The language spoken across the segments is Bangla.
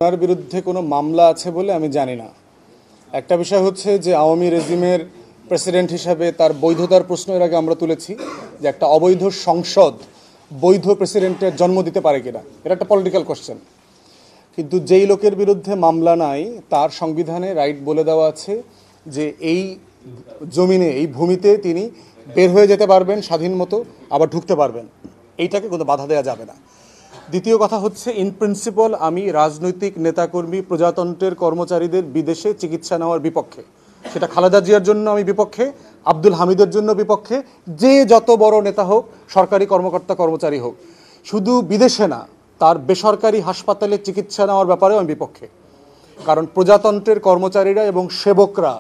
তার বিরুদ্ধে কোনো মামলা আছে বলে আমি জানি না। একটা বিষয় হচ্ছে যে আওয়ামী রেজিমের প্রেসিডেন্ট হিসাবে তার বৈধতার প্রশ্ন এর আগে আমরা তুলেছি যে একটা অবৈধ সংসদ বৈধ প্রেসিডেন্টের জন্ম দিতে পারে কিনা, এটা একটা পলিটিক্যাল কোশ্চেন। কিন্তু যেই লোকের বিরুদ্ধে মামলা নাই তার সংবিধানে রাইট বলে দেওয়া আছে যে এই জমিনে, এই ভূমিতে তিনি বের হয়ে যেতে পারবেন স্বাধীন মতো, আবার ঢুকতে পারবেন, এইটাকে কোনো বাধা দেওয়া যাবে না। দ্বিতীয় কথা হচ্ছে, ইন প্রিন্সিপাল আমি রাজনৈতিক নেতাকর্মী, প্রজাতন্ত্রের কর্মচারীদের বিদেশে চিকিৎসা নেওয়ার বিপক্ষে। সেটা খালেদা জিয়ার জন্য আমি বিপক্ষে, আব্দুল হামিদের জন্য বিপক্ষে, যে যত বড় নেতা হোক, সরকারি কর্মকর্তা কর্মচারী হোক, শুধু বিদেশে না, তার বেসরকারি হাসপাতালে চিকিৎসা নেওয়ার ব্যাপারেও আমি বিপক্ষে। কারণ প্রজাতন্ত্রের কর্মচারীরা এবং সেবকরা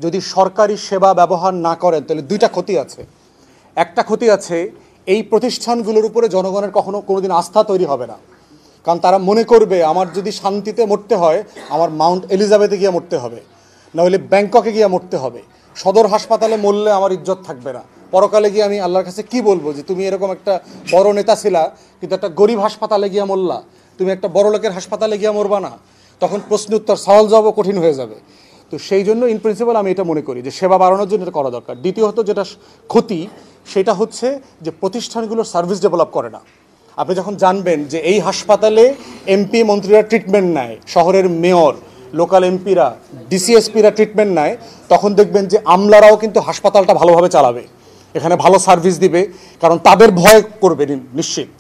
যদি সরকারি সেবা ব্যবহার না করেন তাহলে দুইটা ক্ষতি আছে। একটা ক্ষতি আছে, এই প্রতিষ্ঠানগুলোর উপরে জনগণের কোনোদিন আস্থা তৈরি হবে না। কারণ তারা মনে করবে আমার যদি শান্তিতে মরতে হয় আমার মাউন্ট এলিজাবেথে গিয়ে মরতে হবে, নাহলে ব্যাংককে গিয়ে মরতে হবে। সদর হাসপাতালে মরলে আমার ইজ্জত থাকবে না। পরকালে গিয়ে আমি আল্লাহর কাছে কি বলবো যে তুমি এরকম একটা বড় নেতা ছিলা কিন্তু একটা গরিব হাসপাতালে গিয়ে মরলা, তুমি একটা বড় লোকের হাসপাতালে গিয়ে মরবা না। তখন প্রশ্ন উত্তর সহজ জবাবও কঠিন হয়ে যাবে। তো সেই জন্য ইন প্রিন্সিপাল আমি এটা মনে করি যে সেবা বাড়ানোর জন্য এটা করা দরকার। দ্বিতীয়ত যেটা ক্ষতি সেটা হচ্ছে যে প্রতিষ্ঠানগুলোর সার্ভিস ডেভেলপ করে না। আপনি যখন জানবেন যে এই হাসপাতালে এমপি মন্ত্রীরা ট্রিটমেন্ট নেয়, শহরের মেয়র, লোকাল এমপিরা, ডিসিএসপিরা ট্রিটমেন্ট নেয়, তখন দেখবেন যে আমলারাও কিন্তু হাসপাতালটা ভালোভাবে চালাবে, এখানে ভালো সার্ভিস দিবে, কারণ তাদের ভয় করবে নিশ্চিত।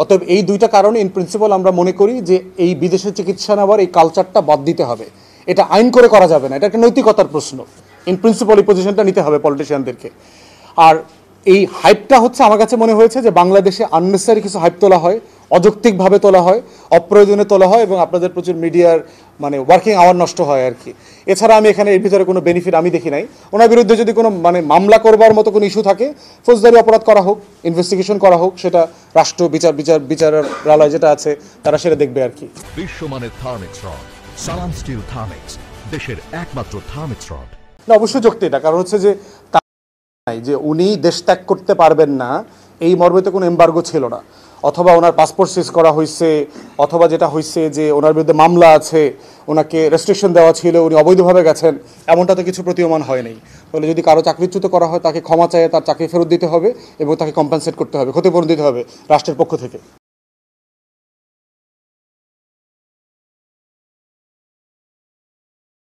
অতএব এই দুইটা কারণে ইন প্রিন্সিপাল আমরা মনে করি যে এই বিদেশে চিকিৎসা নেওয়ার এই কালচারটা বাদ দিতে হবে। এটা আইন করে করা যাবে না, এটা একটা নৈতিকতার প্রশ্ন। ইন প্রিন্সিপাল এই পজিশনটা নিতে হবে পলিটিশিয়ানদেরকে। আর এই হাইপটা হচ্ছে, আমার কাছে মনে হয়েছে যে বাংলাদেশে আননেসেসারি কিছু হাইপ তোলা হয়, অযৌক্তিকভাবে তোলা হয়, অপ্রয়োজনে তোলা হয়, এবং আপনাদের প্রচুর মিডিয়ার ওয়ার্কিং আওয়ার নষ্ট হয় আর কি। এছাড়া আমি এখানে এর ভিতরে কোনো বেনিফিট আমি দেখি নাই। ওনার বিরুদ্ধে যদি কোনো মামলা করবার মতো কোনো ইস্যু থাকে, ফৌজদারি অপরাধ করা হোক, ইনভেস্টিগেশন করা হোক, সেটা রাষ্ট্র বিচারালয় যেটা আছে তারা সেটা দেখবে আর কি। বিশ্বমানের থার্মিক্স রড, সালাম স্টিল থার্মিক্স, দেশের একমাত্র থার্মিক্স রড। না, অবশ্যই যুক্তি এটা, কারণ হচ্ছে যে উনি দেশ ত্যাগ করতে পারবেন না এই মর্মে তো কোনো এমবার্গো ছিল না, অথবা ওনার পাসপোর্ট সিজ করা হয়েছে, অথবা যেটা হয়েছে যে ওনার বিরুদ্ধে মামলা আছে, ওনাকে রেস্ট্রিকশন দেওয়া ছিল, উনি অবৈধভাবে গেছেন, এমনটা তো কিছু প্রতীয়মান হয়নি। তাহলে যদি কারো চাকরিচ্যুত করা হয় তাকে ক্ষমা চাইয়ে তার চাকরি ফেরত দিতে হবে এবং তাকে কম্পেনসেট করতে হবে, ক্ষতিপূরণ দিতে হবে রাষ্ট্রের পক্ষ থেকে।